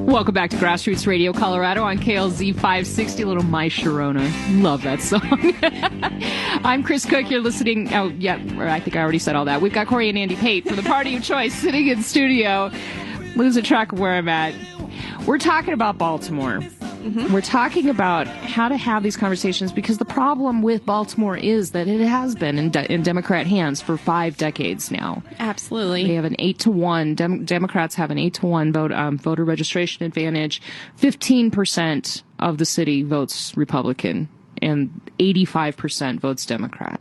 Welcome back to Grassroots Radio Colorado on KLZ 560. Little My Sharona. Love that song. I'm Kris Cook. You're listening. Oh, yeah, I think I already said all that. We've got Cori and Andy Pate for the party of choice sitting in studio. Losing track of where I'm at. We're talking about Baltimore. Mm-hmm. We're talking about how to have these conversations because the problem with Baltimore is that it has been in Democrat hands for 5 decades now. Absolutely. They have an 8-1. Democrats have an 8-1 voter registration advantage. 15% of the city votes Republican and 85% votes Democrat.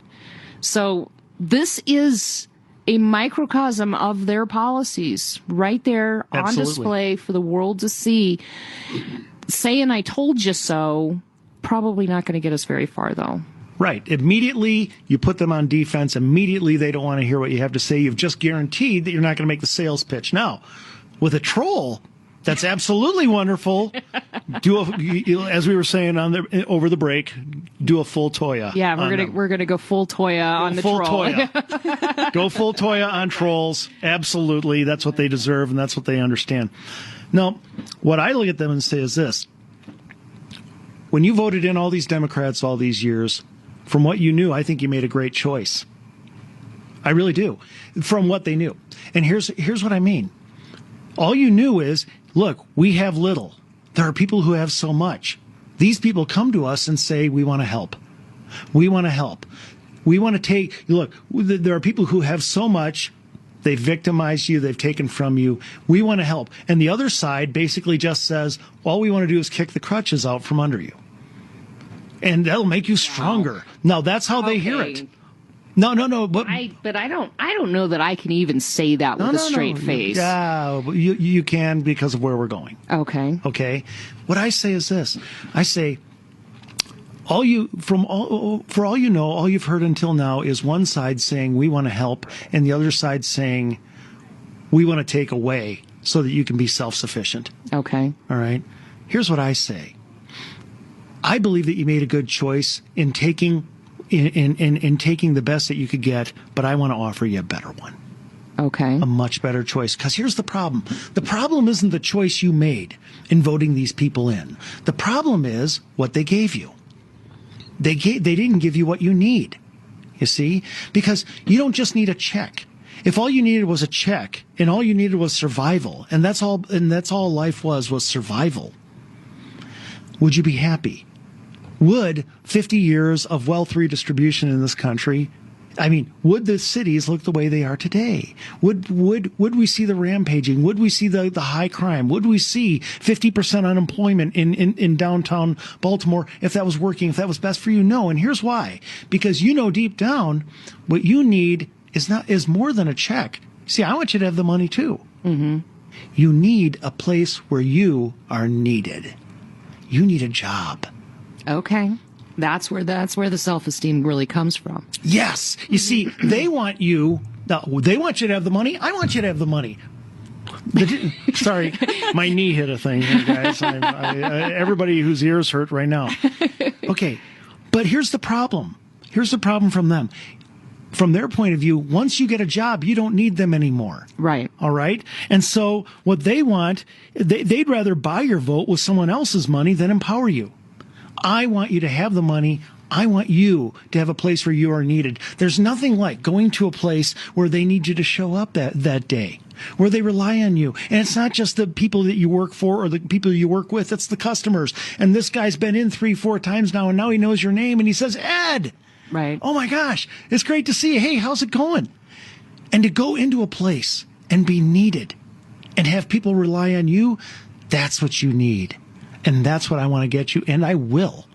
So this is a microcosm of their policies right there on display for the world to see. Saying I told you so, probably not going to get us very far, though. Right. Immediately, you put them on defense. Immediately, they don't want to hear what you have to say. You've just guaranteed that you're not going to make the sales pitch. Now, with a troll, that's absolutely wonderful. As we were saying over the break, do a full Toya. Yeah, we're gonna go full Toya on the troll. Toya. Go full Toya on trolls. Absolutely, that's what they deserve, and that's what they understand. Now, what I look at them and say is this. When you voted in all these Democrats all these years, from what you knew, I think you made a great choice. I really do. From what they knew. And here's what I mean. All you knew is, look, we have little. There are people who have so much. These people come to us and say, we want to help. We want to help. We want to look, there are people who have so much. They've victimized you. They've taken from you. We want to help. And the other side basically just says, all we want to do is kick the crutches out from under you. And that'll make you stronger. Wow. Now, that's how they hear it. No. But I don't know that I can even say that with a straight face. Yeah, you can because of where we're going. Okay. What I say is this. I say, for all you know, all you've heard until now is one side saying we want to help and the other side saying we want to take away so that you can be self-sufficient. Okay. All right. Here's what I say. I believe that you made a good choice in taking the best that you could get, but I want to offer you a better one. Okay. A much better choice. Because here's the problem. The problem isn't the choice you made in voting these people in. The problem is what they gave you. They didn't give you what you need, you see? Because you don't just need a check. If all you needed was a check and all you needed was survival, and that's all life was survival, would you be happy? Would 50 years of wealth redistribution in this country, would the cities look the way they are today? Would we see the rampaging? Would we see the high crime? Would we see 50% unemployment in downtown Baltimore if that was working, if that was best for you? No, and here's why. Because you know deep down what you need is more than a check. See, I want you to have the money too. Mm-hmm. You need a place where you are needed. You need a job. Okay. That's where the self-esteem really comes from. Yes. You see, they want you to have the money. I want you to have the money. Sorry, my knee hit a thing here, guys. Everybody whose ears hurt right now. Okay. But here's the problem. Here's the problem from them. From their point of view, once you get a job, you don't need them anymore. Right. All right? And so what they want, they'd rather buy your vote with someone else's money than empower you. I want you to have the money. I want you to have a place where you are needed. There's nothing like going to a place where they need you to show up that day, where they rely on you. And it's not just the people that you work for or the people you work with. It's the customers. And this guy's been in 3-4 times now, and now he knows your name, and he says, Ed. Right. Oh, my gosh. It's great to see you. Hey, how's it going? And to go into a place and be needed and have people rely on you, that's what you need. And that's what I want to get you, and I will.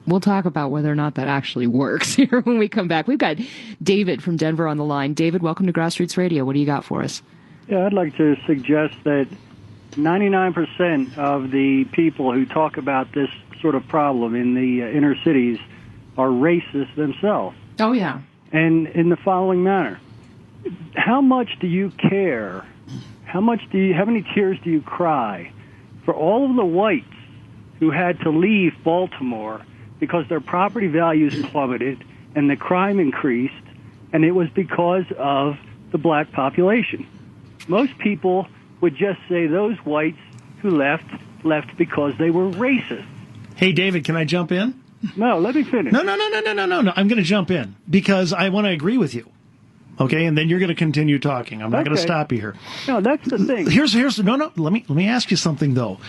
We'll talk about whether or not that actually works here when we come back. We've got David from Denver on the line. David, welcome to Grassroots Radio. What do you got for us? Yeah, I'd like to suggest that 99% of the people who talk about this sort of problem in the inner cities are racist themselves. Oh, yeah. And in the following manner, how much do you care? How many tears do you cry for all of the whites who had to leave Baltimore because their property values plummeted and the crime increased, and it was because of the black population? most people would just say those whites who left because they were racist. Hey, David, can I jump in? No, let me finish. No. I'm going to jump in because I want to agree with you. Okay, and then you're going to continue talking. I'm not going to stop you here. No, that's the thing. Let me ask you something though.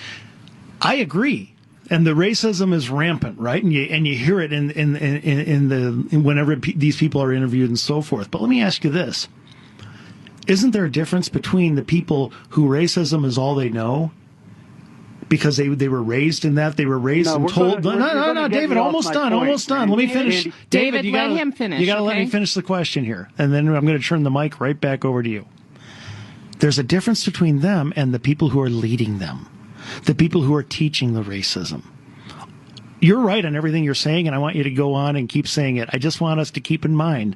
I agree, and the racism is rampant, right? And you hear it whenever these people are interviewed and so forth. But let me ask you this: isn't there a difference between the people who racism is all they know? Because they were raised in that, they were raised and told. No, David, almost done. Let me finish. David, let him finish. You got to let me finish the question here, and then I'm going to turn the mic right back over to you. There's a difference between them and the people who are leading them, the people who are teaching the racism. You're right on everything you're saying, and I want you to go on and keep saying it. I just want us to keep in mind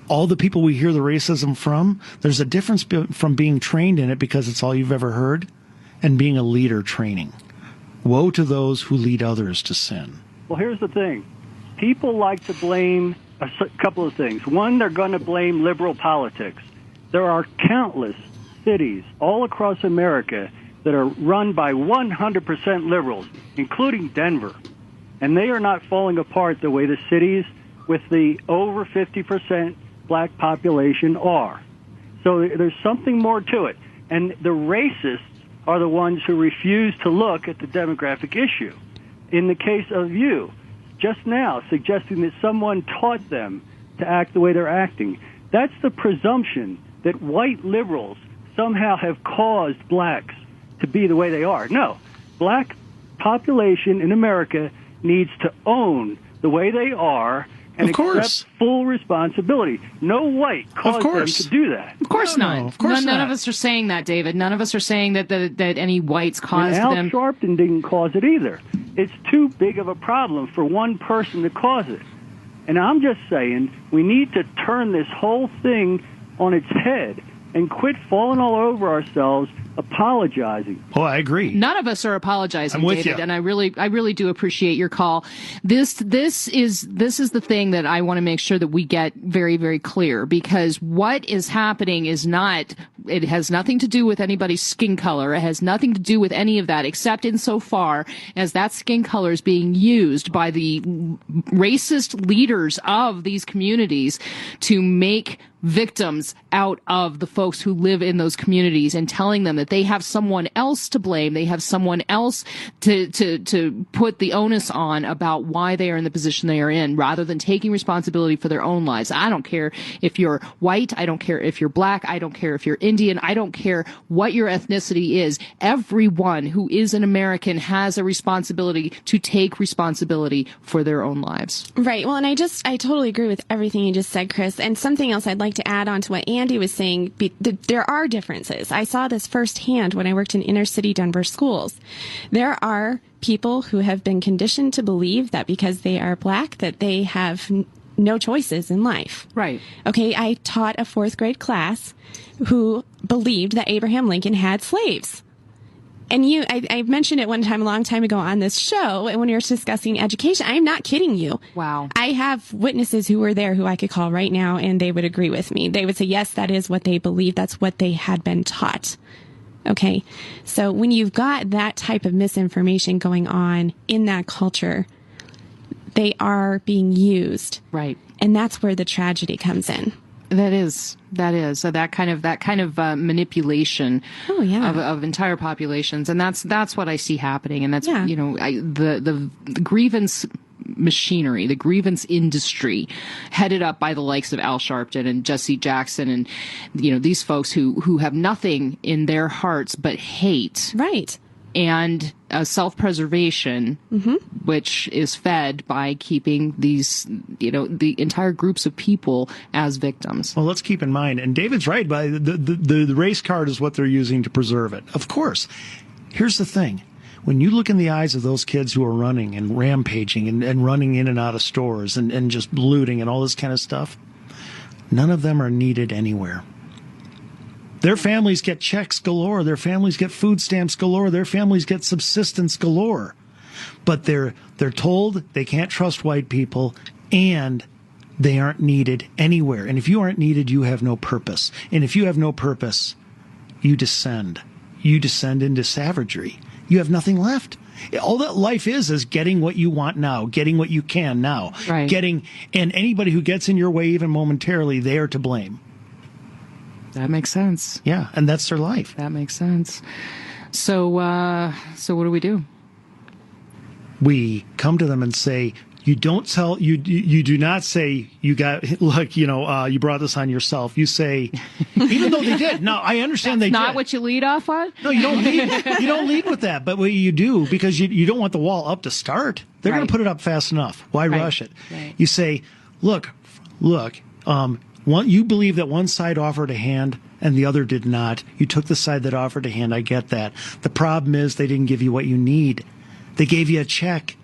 all the people we hear the racism from. There's a difference from being trained in it because it's all you've ever heard, and being a leader training. Woe to those who lead others to sin. Well, here's the thing. People like to blame a couple of things. One, they're going to blame liberal politics. There are countless cities all across America that are run by 100% liberals, including Denver. And they are not falling apart the way the cities with the over 50% black population are. So there's something more to it. And the racists are the ones who refuse to look at the demographic issue. In the case of you, just now suggesting that someone taught them to act the way they're acting, that's the presumption that white liberals somehow have caused blacks to be the way they are. No, black population in America needs to own the way they are and accept full responsibility. No white caused them to do that. Of course not. Of course none of us are saying that, David. None of us are saying that any whites caused them. Al Sharpton didn't cause it either. It's too big of a problem for one person to cause it. And I'm just saying we need to turn this whole thing on its head and quit falling all over ourselves apologizing. Oh, I agree. None of us are apologizing, I'm with David, you. and I really do appreciate your call. This is the thing that I want to make sure that we get very, very clear, because what is happening is not, it has nothing to do with anybody's skin color. It has nothing to do with any of that, except insofar as that skin color is being used by the racist leaders of these communities to make victims out of the folks who live in those communities, and telling them that they have someone else to blame. They have someone else to put the onus on about why they are in the position they are in, rather than taking responsibility for their own lives. I don't care if you're white. I don't care if you're black. I don't care if you're Indian. I don't care what your ethnicity is. Everyone who is an American has a responsibility to take responsibility for their own lives. Right. Well, and I totally agree with everything you just said, Chris. And something else I'd like to add on to what Andy was saying, there are differences. I saw this firsthand when I worked in inner city Denver schools. There are people who have been conditioned to believe that because they are black, that they have no choices in life. Right. Okay, I taught a 4th grade class who believed that Abraham Lincoln had slaves. And I mentioned it one time a long time ago on this show when we were discussing education. I'm not kidding you. Wow. I have witnesses who were there who I could call right now, and they would agree with me. They would say, yes, that is what they believe. That's what they had been taught. Okay. So when you've got that type of misinformation going on in that culture, they are being used. Right. And that's where the tragedy comes in. That is. So that kind of manipulation of entire populations, and that's what I see happening, and that's the grievance machinery, the grievance industry, headed up by the likes of Al Sharpton and Jesse Jackson, and these folks who have nothing in their hearts but hate. Right. And self-preservation, which is fed by keeping these, the entire groups of people as victims. Well, let's keep in mind, and David's right, by the race card is what they're using to preserve it. Of course. Here's the thing. When you look in the eyes of those kids who are running and rampaging and running in and out of stores and just looting and all this kind of stuff, none of them are needed anywhere. Their families get checks galore. Their families get food stamps galore. Their families get subsistence galore. But they're told they can't trust white people, and they aren't needed anywhere. And if you aren't needed, you have no purpose. And if you have no purpose, you descend. You descend into savagery. You have nothing left. All that life is getting what you want now, getting what you can now, Right. And anybody who gets in your way even momentarily, they are to blame. That makes sense. Yeah, and that's their life. That makes sense. So what do we do? We come to them and say, you don't tell, you do not say, you brought this on yourself. You say, even though they did. No, I understand they did. Not what you lead off on? No, you don't lead with that. But what you do, because you don't want the wall up to start, they're going Right. to put it up fast enough. Why Right. rush it? Right. You say, look, you believe that one side offered a hand and the other did not. You took the side that offered a hand. I get that. The problem is they didn't give you what you need. They gave you a check.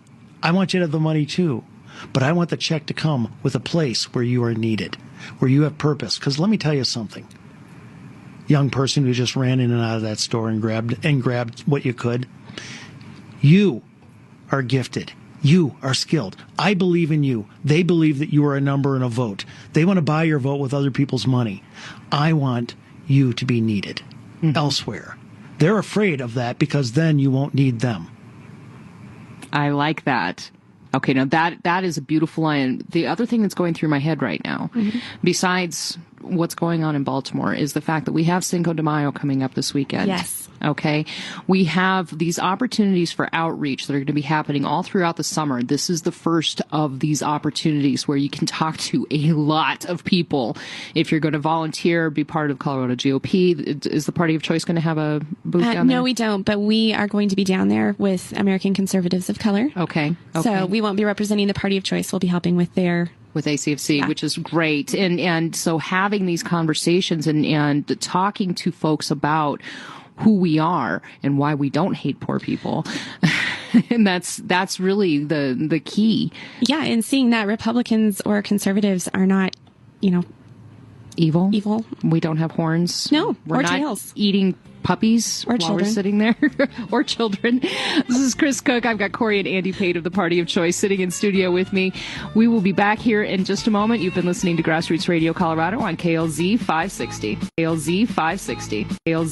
I want you to have the money too, but I want the check to come with a place where you are needed, where you have purpose. Because let me tell you something. Young person who just ran in and out of that store and grabbed what you could. You are gifted. You are skilled. I believe in you. They believe that you are a number and a vote. They want to buy your vote with other people's money. I want you to be needed elsewhere. They're afraid of that because then you won't need them. I like that. Okay, now that is a beautiful line. The other thing that's going through my head right now, besides what's going on in Baltimore, is the fact that we have Cinco de Mayo coming up this weekend. Yes. Okay. We have these opportunities for outreach that are going to be happening all throughout the summer. This is the first of these opportunities where you can talk to a lot of people. If you're going to volunteer, be part of Colorado GOP, is the Party of Choice going to have a booth down there? No, we don't, but we are going to be down there with American Conservatives of Color. Okay. So we won't be representing the Party of Choice. We'll be helping with their... With ACFC, which is great. And so having these conversations and talking to folks about who we are and why we don't hate poor people. And that's really the key. Yeah, and seeing that Republicans or conservatives are not, Evil. We don't have horns. No, we're or not tails. eating puppies Or while children. we're sitting there. Or children. This is Kris Cook. I've got Cori and Andy Pate of the Party of Choice sitting in studio with me. We will be back here in just a moment. You've been listening to Grassroots Radio Colorado on KLZ 560. KLZ 560. KLZ